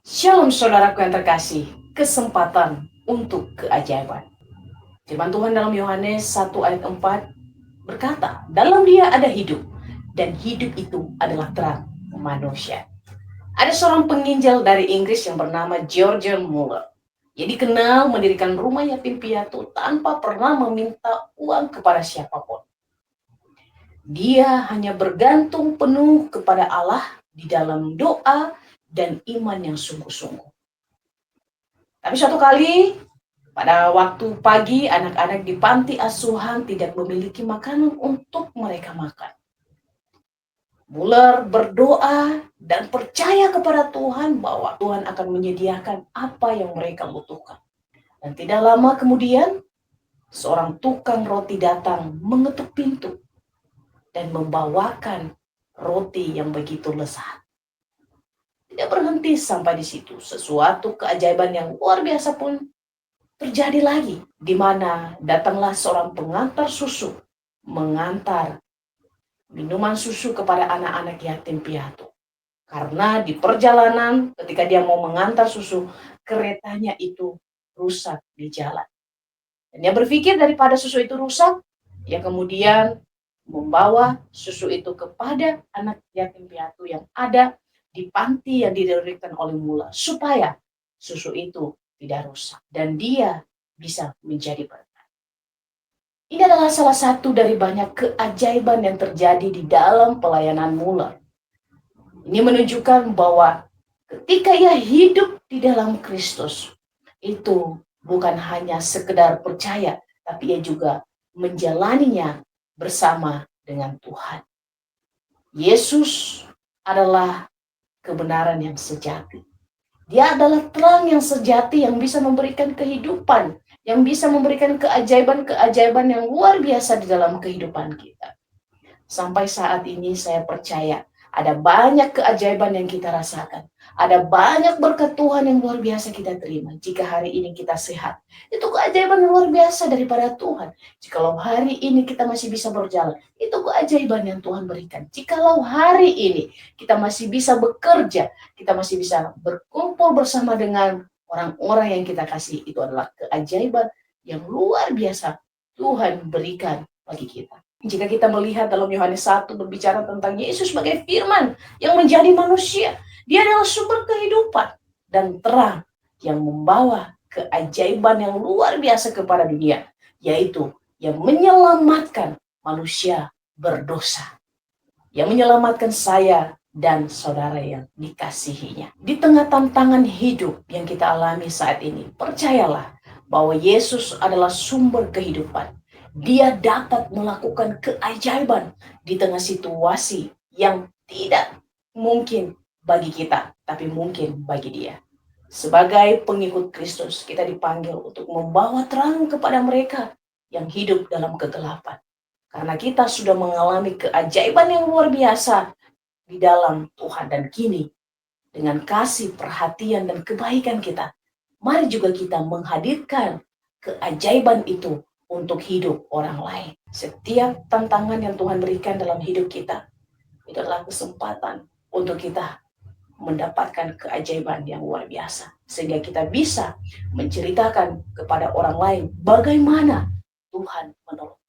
Shalom saudaraku yang terkasih, kesempatan untuk keajaiban. Firman Tuhan dalam Yohanes 1 ayat 4 berkata, dalam dia ada hidup, dan hidup itu adalah terang manusia. Ada seorang penginjil dari Inggris yang bernama George Muller. Ia dikenal mendirikan rumah yatim piatu tanpa pernah meminta uang kepada siapapun. Dia hanya bergantung penuh kepada Allah di dalam doa dan iman yang sungguh-sungguh. Tapi suatu kali, pada waktu pagi, anak-anak di panti asuhan tidak memiliki makanan untuk mereka makan. Muller berdoa dan percaya kepada Tuhan bahwa Tuhan akan menyediakan apa yang mereka butuhkan. Dan tidak lama kemudian, seorang tukang roti datang mengetuk pintu dan membawakan roti yang begitu lezat. Tidak berhenti sampai di situ, sesuatu keajaiban yang luar biasa pun terjadi lagi, di mana datanglah seorang pengantar susu mengantar minuman susu kepada anak-anak yatim piatu. Karena di perjalanan ketika dia mau mengantar susu, keretanya itu rusak di jalan. Dan dia berpikir daripada susu itu rusak, dia kemudian membawa susu itu kepada anak yatim piatu yang ada di panti yang didirikan oleh Muller, supaya susu itu tidak rusak dan dia bisa menjadi berkat. Ini adalah salah satu dari banyak keajaiban yang terjadi di dalam pelayanan Muller. Ini menunjukkan bahwa ketika ia hidup di dalam Kristus, itu bukan hanya sekedar percaya, tapi ia juga menjalaninya bersama dengan Tuhan. Yesus adalah kebenaran yang sejati. Dia adalah terang yang sejati yang bisa memberikan kehidupan, yang bisa memberikan keajaiban-keajaiban yang luar biasa di dalam kehidupan kita. Sampai saat ini saya percaya ada banyak keajaiban yang kita rasakan. Ada banyak berkat Tuhan yang luar biasa kita terima. Jika hari ini kita sehat, itu keajaiban yang luar biasa daripada Tuhan. Jikalau hari ini kita masih bisa berjalan, itu keajaiban yang Tuhan berikan. Jikalau hari ini kita masih bisa bekerja, kita masih bisa berkumpul bersama dengan orang-orang yang kita kasih, itu adalah keajaiban yang luar biasa Tuhan berikan bagi kita. Jika kita melihat dalam Yohanes 1 berbicara tentang Yesus sebagai firman yang menjadi manusia, dia adalah sumber kehidupan dan terang yang membawa keajaiban yang luar biasa kepada dunia, yaitu yang menyelamatkan manusia berdosa, yang menyelamatkan saya dan saudara yang dikasihinya. Di tengah tantangan hidup yang kita alami saat ini, percayalah bahwa Yesus adalah sumber kehidupan. Dia dapat melakukan keajaiban di tengah situasi yang tidak mungkin bagi kita, tapi mungkin bagi dia. Sebagai pengikut Kristus, kita dipanggil untuk membawa terang kepada mereka yang hidup dalam kegelapan. Karena kita sudah mengalami keajaiban yang luar biasa di dalam Tuhan, dan kini dengan kasih, perhatian, dan kebaikan kita, mari juga kita menghadirkan keajaiban itu untuk hidup orang lain. Setiap tantangan yang Tuhan berikan dalam hidup kita, itu adalah kesempatan untuk kita mendapatkan keajaiban yang luar biasa. Sehingga kita bisa menceritakan kepada orang lain bagaimana Tuhan menolong